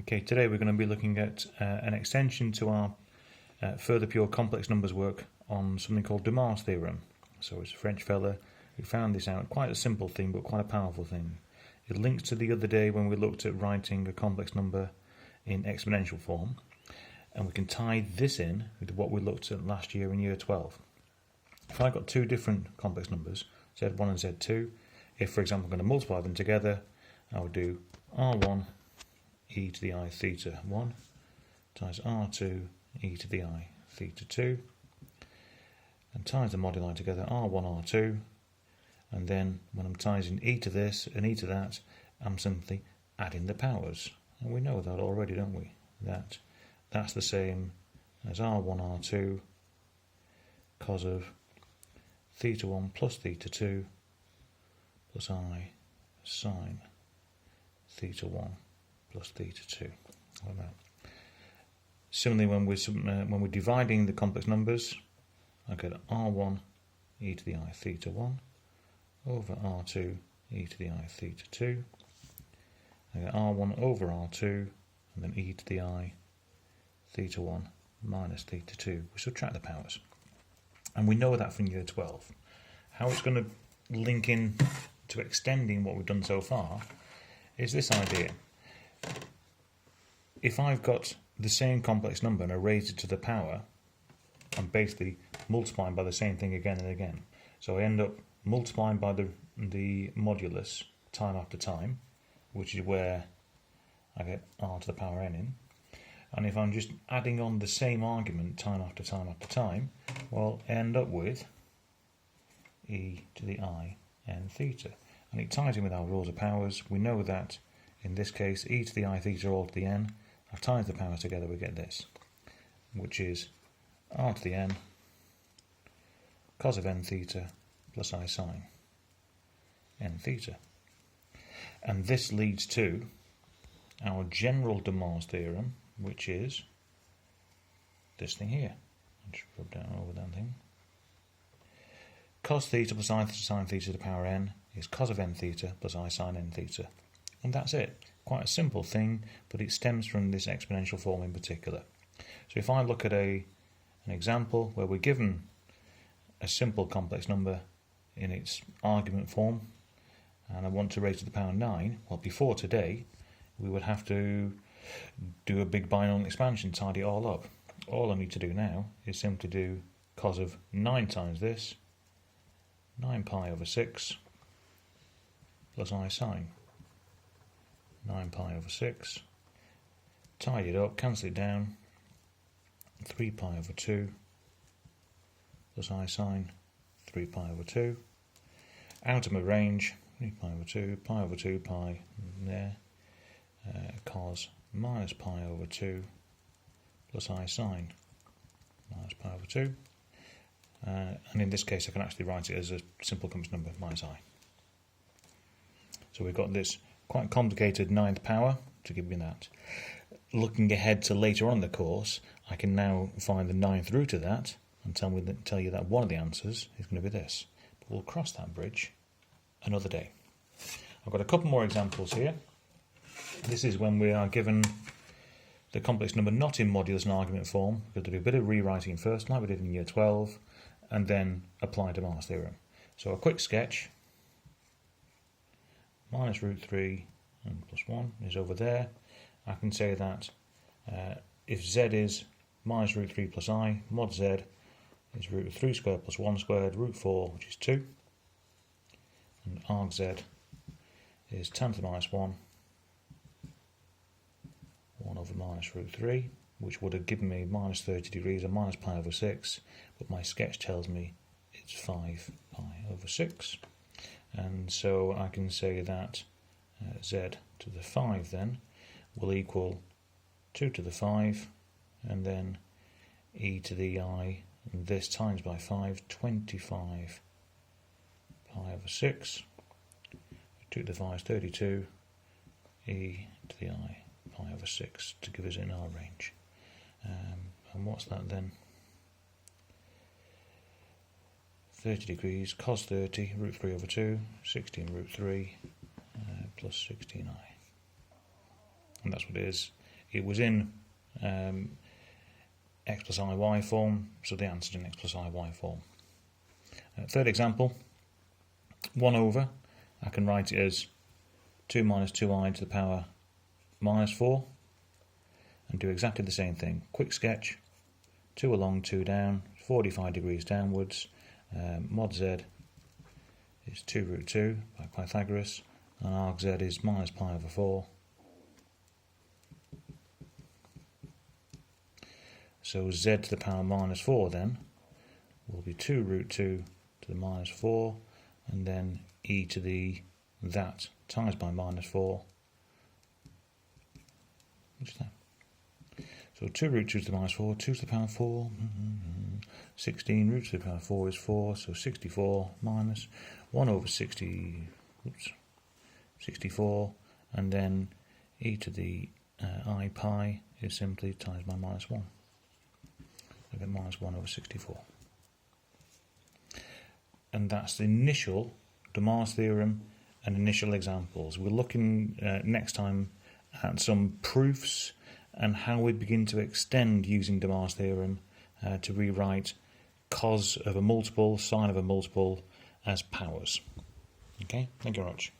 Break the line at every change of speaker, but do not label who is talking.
Okay, today we're going to be looking at an extension to our further pure complex numbers work on something called Dumas theorem. So it's a French fella who found this out, quite a simple thing but quite a powerful thing. It links to the other day when we looked at writing a complex number in exponential form, and we can tie this in with what we looked at last year in year 12. If I've got two different complex numbers, Z1 and Z2, if for example I'm going to multiply them together, I would do R1 e to the I theta 1 times R2 e to the I theta 2, and times the moduli together, R1, R2, and then when I'm times e to this and e to that, I'm simply adding the powers. And we know that already, don't we? That's the same as R1, R2 cos of theta 1 plus theta 2 plus I sine theta 1 plus theta 2. Like that. Similarly, when we're dividing the complex numbers, I get R1 e to the I theta 1 over R2 e to the I theta 2. I get R1 over R2 and then e to the I theta 1 minus theta 2. We subtract the powers. And we know that from year 12. How it's going to link in to extending what we've done so far is this idea. If I've got the same complex number and I raise it to the power, I'm basically multiplying by the same thing again and again. So I end up multiplying by the modulus time after time, which is where I get r to the power n in. And if I'm just adding on the same argument time after time after time, well, I end up with e to the I n theta. And it ties in with our rules of powers. We know that in this case, e to the I theta all to the n. I've times the powers together, we get this, which is r to the n cos of n theta plus I sine n theta. And this leads to our general Dumas theorem, which is this thing here. I'll just rub down over that thing. Cos theta plus I sine theta to the power n is cos of n theta plus I sine n theta. And that's it. Quite a simple thing, but it stems from this exponential form in particular. So if I look at an example where we're given a simple complex number in its argument form, and I want to raise to the power 9, well, before today, we would have to do a big binomial expansion, tidy it all up. All I need to do now is simply do cos of 9 times this, 9 pi over 6, plus I sine 9 pi over 6, tidy it up, cancel it down, 3 pi over 2, plus I sine 3 pi over 2, out of my range, 3 pi over 2, pi there, cos minus pi over 2, plus I sine minus pi over 2, and in this case I can actually write it as a simple complex number minus I. So we've got this quite complicated ninth power to give me that. Looking ahead to later on in the course, I can now find the ninth root of that and tell you that one of the answers is going to be this. But we'll cross that bridge another day. I've got a couple more examples here. This is when we are given the complex number not in modulus and argument form. We're going to do a bit of rewriting first, like we did in year 12, and then apply Dumas theorem. So a quick sketch. Minus root 3 and plus 1 is over there. I can say that if z is minus root 3 plus I, mod z is root 3 squared plus 1 squared, root 4, which is 2. And arg z is tan to the minus 1 over minus root 3, which would have given me minus 30 degrees and minus pi over 6, but my sketch tells me it's 5 pi over 6. And so I can say that z to the 5 then will equal 2 to the 5, and then e to the I, and this times by 5, 25 pi over 6, 2 to the 5 is 32, e to the I pi over 6 to give us in our range. And what's that then? 30 degrees, cos 30, root 3 over 2, 16 root 3, plus 16i. And that's what it is. it was in x plus iy form, so the answer is in x plus iy form. Third example, 1 over, I can write it as 2 minus 2i to the power minus 4, and do exactly the same thing. Quick sketch, 2 along, 2 down, 45 degrees downwards, mod z is 2 root 2 by Pythagoras, and arg z is minus pi over 4. So z to the power minus 4 then will be 2 root 2 to the minus 4, and then e to the that times by minus 4, which is that. So 2 root 2 to the minus 4, 2 to the power 4, 16 root to the power 4 is 4, so 64 minus 1 over 64, and then e to the I pi is simply times by minus 1. I get minus 1 over 64. And that's the initial Demar's theorem and initial examples. We're looking next time at some proofs and how we begin to extend using Demar's theorem to rewrite cos of a multiple, sine of a multiple as powers. Okay, thank you very much.